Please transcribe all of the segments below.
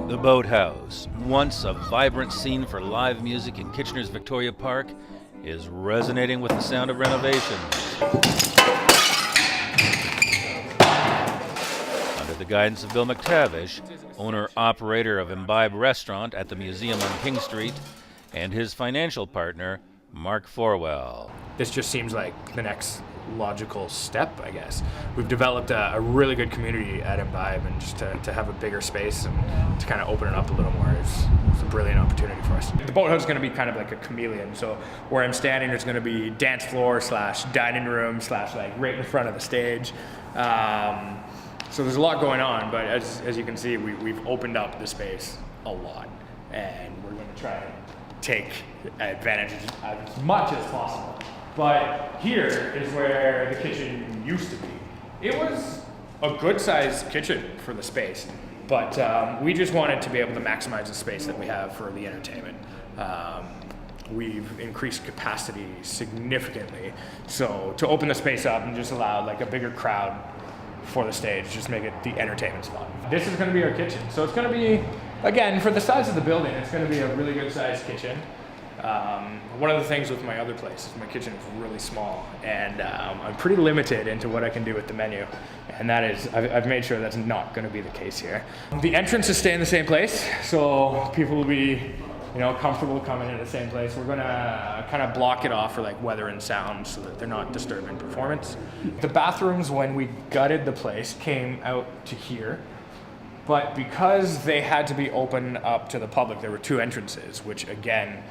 The Boathouse, once a vibrant scene for live music in Kitchener's Victoria Park, is resonating with the sound of renovations. Under the guidance of Bill McTavish, owner-operator of Imbibe Restaurant at the Museum on King Street, and his financial partner, Mark Forwell. This just seems like the next logical step, I guess. We've developed a really good community at Imbibe, and just to have a bigger space and to kind of open it up a little more is a brilliant opportunity for us. The Boathouse is going to be kind of like a chameleon, so where I'm standing there's going to be dance floor / dining room / like right in front of the stage. So there's a lot going on, but as you can see, we've opened up the space a lot, and we're going to try and take advantage as much as possible. But here is where the kitchen used to be. It was a good sized kitchen for the space, but we just wanted to be able to maximize the space that we have for the entertainment. We've increased capacity significantly, so to open the space up and just allow like a bigger crowd for the stage, just make it the entertainment spot. This is going to be our kitchen, so it's going to be, again, for the size of the building, it's going to be a really good sized kitchen. One of the things with my other place is my kitchen is really small, and I'm pretty limited into what I can do with the menu, and that is, I've made sure that's not going to be the case here. The entrance is staying in the same place, so people will be, comfortable coming in the same place. We're going to kind of block it off for like weather and sound so that they're not disturbing performance. The bathrooms, when we gutted the place, came out to here. But because they had to be open up to the public, there were 2 entrances, which again,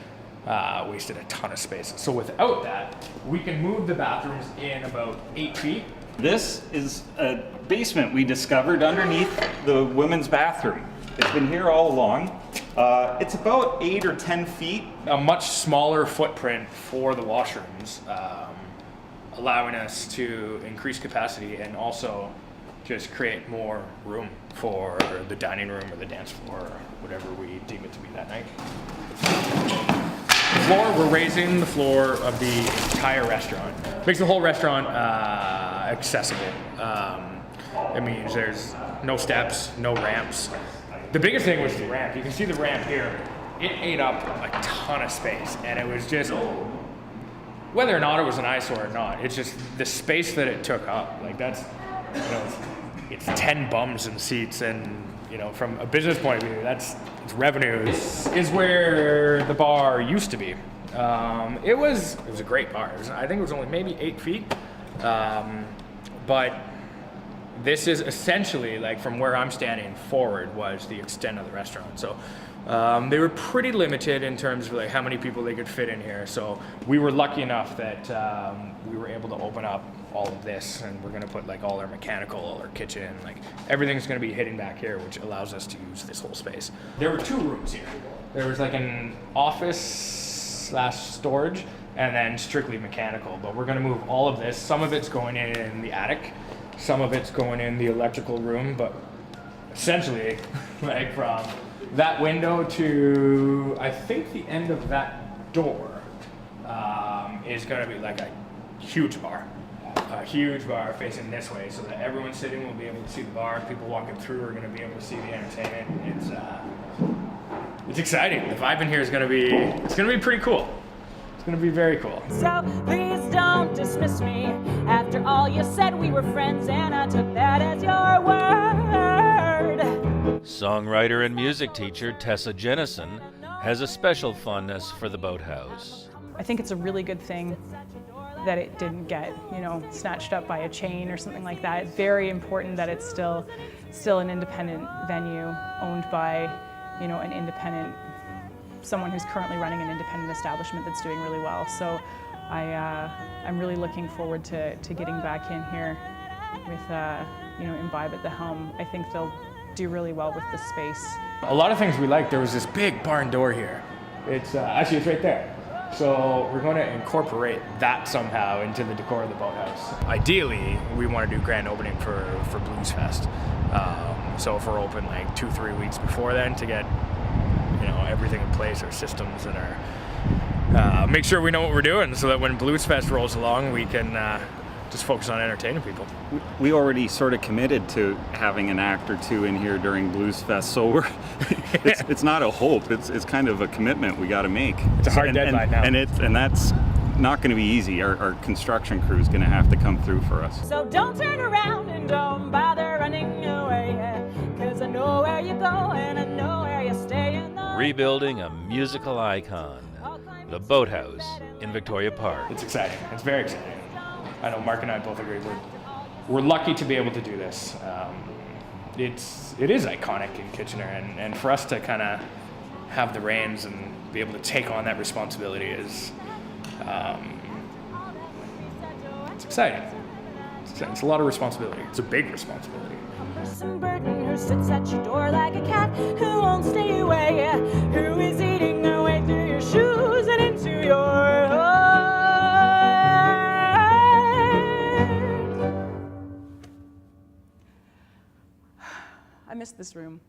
wasted a ton of space. So without that, we can move the bathrooms in about 8 feet. This is a basement we discovered underneath the women's bathroom. It's been here all along. It's about 8 or 10 feet. A much smaller footprint for the washrooms, allowing us to increase capacity and also just create more room for the dining room or the dance floor or whatever we deem it to be that night. We're raising the floor of the entire restaurant. Makes the whole restaurant accessible. It means there's no steps, no ramps. The biggest thing was the ramp. You can see the ramp here. It ate up a ton of space, and it was just, whether or not it was an eyesore or not, it's just the space that it took up. Like that's, it's 10 bums and seats, and from a business point of view, it's revenue. This is where the bar used to be. It was a great bar. I think it was only maybe 8 feet, but this is essentially, like from where I'm standing forward, was the extent of the restaurant. So they were pretty limited in terms of like how many people they could fit in here. So we were lucky enough that we were able to open up all of this, and we're going to put like all our mechanical, all our kitchen, like everything's going to be hitting back here, which allows us to use this whole space. There were 2 rooms here. There was like an office / storage, and then strictly mechanical. But we're going to move all of this. Some of it's going in the attic. Some of it's going in the electrical room, but essentially, like from that window to, I think the end of that door is going to be like a huge bar facing this way, so that everyone sitting will be able to see the bar. People walking through are going to be able to see the entertainment. It's exciting. The vibe in here is going to be pretty cool. It's going to be very cool. So please don't dismiss me. After all you said, we were friends, and I took that as your word. Songwriter and music teacher Tessa Jennison has a special fondness for the Boathouse. I think it's a really good thing that it didn't get, snatched up by a chain or something like that. It's very important that it's still an independent venue owned by, an independent, someone who's currently running an independent establishment that's doing really well. So I'm really looking forward to getting back in here with, Imbibe at the helm. I think they'll do really well with the space. A lot of things we like. There was this big barn door here. It's actually, it's right there. So we're going to incorporate that somehow into the decor of the Boathouse. Ideally, we want to do grand opening for Blues Fest. So if we're open like 2-3 weeks before then to get everything in place, our systems and our make sure we know what we're doing, so that when Blues Fest rolls along, we can just focus on entertaining people. We already sort of committed to having an act or two in here during Blues Fest, so it's not a hope. It's kind of a commitment we got to make. It's a hard deadline now. And that's not going to be easy. Our construction crew is going to have to come through for us. So don't turn around and don't bother running away, 'cause I know where you go and I know where you're staying. Rebuilding a musical icon, the Boathouse in Victoria Park. It's exciting. It's very exciting. I know Mark and I both agree. We're lucky to be able to do this. It is iconic in Kitchener, and for us to kind of have the reins and be able to take on that responsibility is it's exciting. It's a lot of responsibility. It's a big responsibility. Some burden who sits at your door like a cat who won't stay away, who is eating her way through your shoes and into your heart. I miss this room.